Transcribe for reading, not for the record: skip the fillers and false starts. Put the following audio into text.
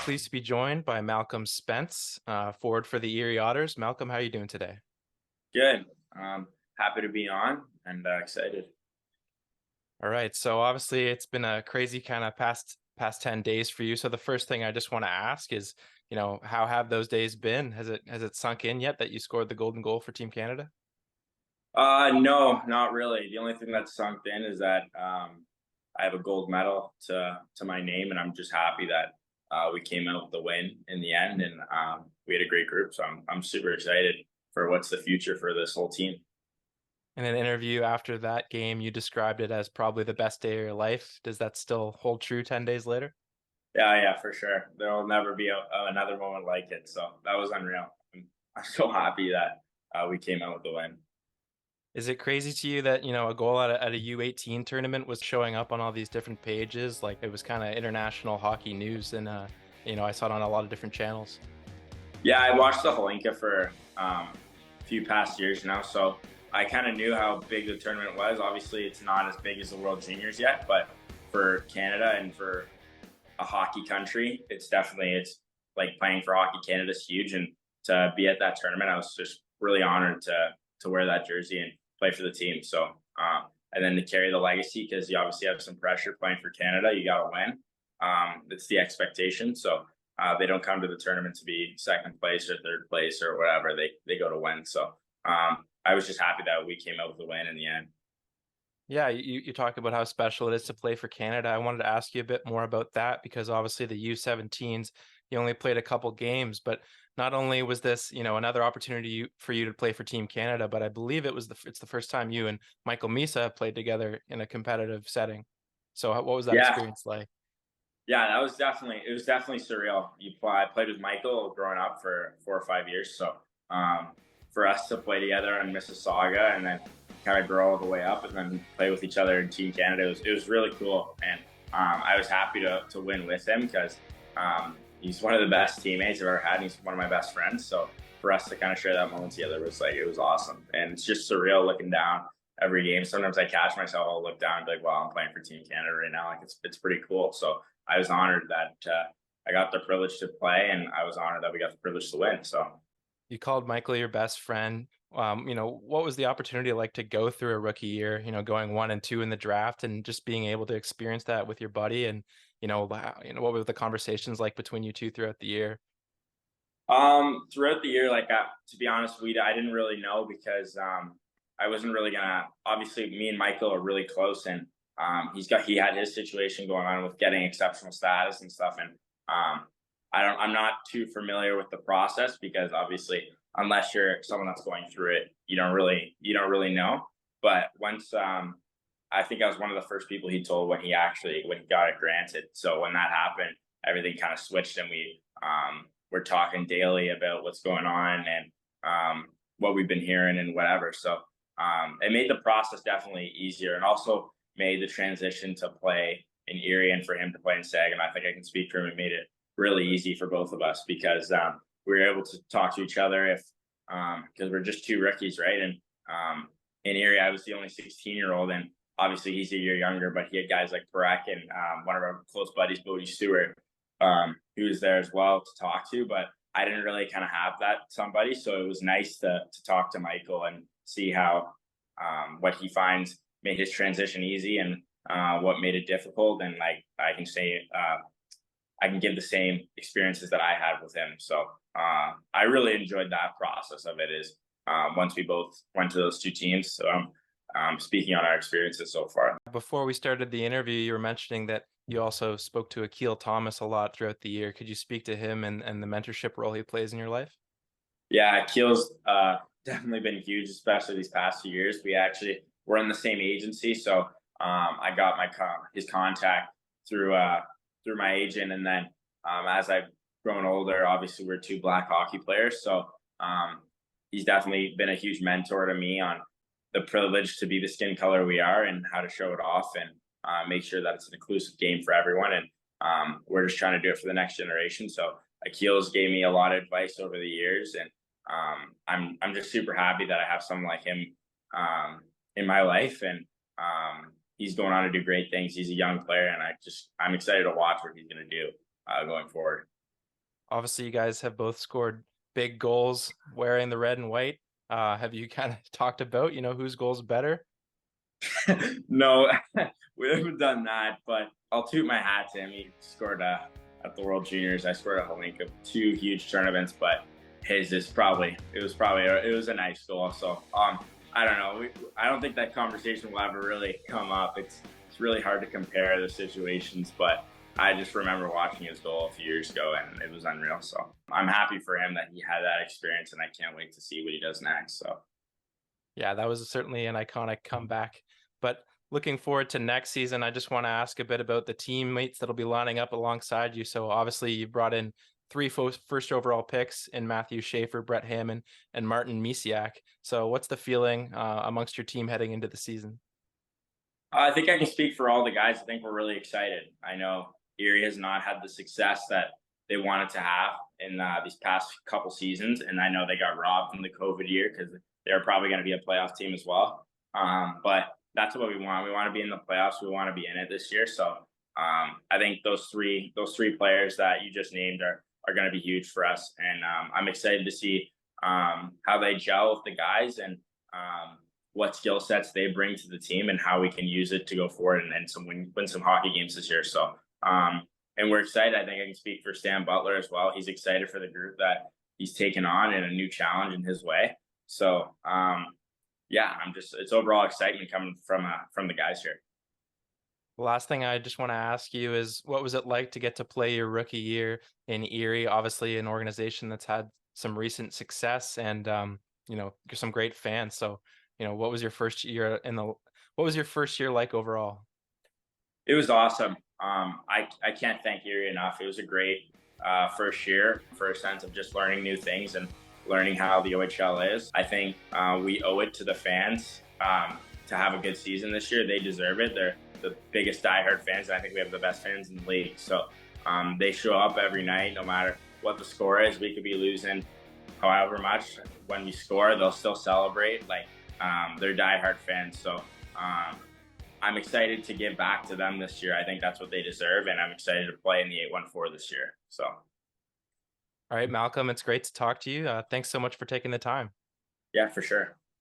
Pleased to be joined by Malcolm Spence, forward for the Erie Otters. Malcolm, how are you doing today? Good. Happy to be on and excited. All right. So obviously it's been a crazy kind of past 10 days for you. So the first thing I just want to ask is, how have those days been? Has it sunk in yet that you scored the golden goal for Team Canada? No, not really. The only thing that's sunk in is that I have a gold medal to my name, and I'm just happy that we came out with the win in the end, and we had a great group. So I'm super excited for what's the future for this whole team. In an interview after that game, you described it as probably the best day of your life. Does that still hold true 10 days later? Yeah, for sure. There will never be another moment like it. So that was unreal. I'm so happy that we came out with the win. Is it crazy to you that, a goal at a U18 tournament was showing up on all these different pages? Like it was kind of international hockey news and I saw it on a lot of different channels. Yeah, I watched the Hlinka for a few past years now, so I kind of knew how big the tournament was. Obviously, it's not as big as the World Juniors yet, but for Canada and for a hockey country, it's like playing for Hockey Canada is huge. And to be at that tournament, I was just really honored to wear that jersey and play for the team. So and then to carry the legacy because you obviously have some pressure playing for Canada. You got to win. It's the expectation. So they don't come to the tournament to be second place or third place or whatever. They go to win. So I was just happy that we came out with the win in the end. Yeah, you talk about how special it is to play for Canada. I wanted to ask you a bit more about that because obviously the U17s, you only played a couple games, but not only was this, another opportunity for you to play for Team Canada, but I believe it's the first time you and Michael Misa have played together in a competitive setting. So what was that Yeah, experience like? yeah, it was definitely surreal. I played with Michael growing up for 4 or 5 years, so for us to play together in Mississauga and then kind of grow all the way up and then play with each other in Team Canada, it was really cool, and I was happy to win with him because he's one of the best teammates I've ever had, and he's one of my best friends. So for us to kind of share that moment together was like it was awesome, and it's just surreal looking down every game. Sometimes I catch myself, I'll look down and be like, "Wow, I'm playing for Team Canada right now." Like it's pretty cool. So I was honored that I got the privilege to play, and I was honored that we got the privilege to win. So You called Michael your best friend. What was the opportunity like to go through a rookie year, going 1 and 2 in the draft and just being able to experience that with your buddy and, what were the conversations like between you two throughout the year? throughout the year, to be honest, I didn't really know because I wasn't really gonna. Obviously, me and Michael are really close, and he had his situation going on with getting exceptional status and stuff, and I'm not too familiar with the process because obviously, unless you're someone that's going through it, you don't really know. But once I think I was one of the first people he told when he got it granted. So when that happened, everything kind of switched, and we're talking daily about what's going on and what we've been hearing and whatever. So it made the process definitely easier, and also made the transition to play in Erie and for him to play in Saginaw. I think I can speak for him. It made it really easy for both of us because we were able to talk to each other if because we're just two rookies, right? And in Erie, I was the only 16-year-old, and obviously he's a year younger, but he had guys like Barek and one of our close buddies, Bodie Stewart, who was there as well to talk to. But I didn't really kind of have that somebody, so it was nice to talk to Michael and see how what he finds made his transition easy and what made it difficult. And like I can say, I can give the same experiences that I had with him. So I really enjoyed that process of it. Is once we both went to those two teams. So speaking on our experiences so far. Before we started the interview, you were mentioning that you also spoke to Akil Thomas a lot throughout the year. Could you speak to him and the mentorship role he plays in your life? Yeah, Keel's definitely been huge, especially these past few years. We actually were in the same agency, so I got his contact through my agent, and then as I've grown older, obviously we're two black hockey players, so he's definitely been a huge mentor to me on the privilege to be the skin color we are and how to show it off and make sure that it's an inclusive game for everyone. And we're just trying to do it for the next generation. So Akil's gave me a lot of advice over the years, and I'm just super happy that I have someone like him in my life, and he's going on to do great things. He's a young player, and I'm excited to watch what he's going to do going forward. Obviously, you guys have both scored big goals wearing the red and white. Have you kind of talked about, whose goal's better? No, we haven't done that, but I'll toot my hat to him. He scored at the World Juniors. I scored a Hlinka, two huge tournaments, but his is probably it was a nice goal. So I don't know. I don't think that conversation will ever really come up. It's really hard to compare the situations, but I just remember watching his goal a few years ago, and it was unreal. So I'm happy for him that he had that experience, and I can't wait to see what he does next. So Yeah, that was certainly an iconic comeback. But looking forward to next season, I just want to ask a bit about the teammates that'll be lining up alongside you. So obviously, you brought in three first overall picks in Matthew Schaefer, Brett Hammond, and Martin Misiak. So what's the feeling amongst your team heading into the season? I think I can speak for all the guys. I think we're really excited. I know Erie has not had the success that they wanted to have in these past couple seasons, and I know they got robbed from the COVID year because they're probably going to be a playoff team as well. But that's what we want. We want to be in the playoffs. We want to be in it this year. So I think those three players that you just named are going to be huge for us, and I'm excited to see how they gel with the guys and what skill sets they bring to the team and how we can use it to go forward and win some hockey games this year. So, and we're excited. I think I can speak for Stan Butler as well. He's excited for the group that he's taken on and a new challenge in his way. So, yeah, it's overall excitement coming from the guys here. The last thing I just want to ask you is what was it like to get to play your rookie year in Erie? Obviously, an organization that's had some recent success and some great fans. So, what was your first year what was your first year like overall? It was awesome. I can't thank Erie enough. It was a great first year for a sense of just learning new things and learning how the OHL is. I think we owe it to the fans to have a good season this year. They deserve it. They're the biggest diehard fans, and I think we have the best fans in the league. So they show up every night, no matter what the score is. We could be losing however much. When we score, they'll still celebrate. Like they're diehard fans. So I'm excited to give back to them this year. I think that's what they deserve, and I'm excited to play in the 814 this year. So, All right, Malcolm, it's great to talk to you. Thanks so much for taking the time. yeah, for sure.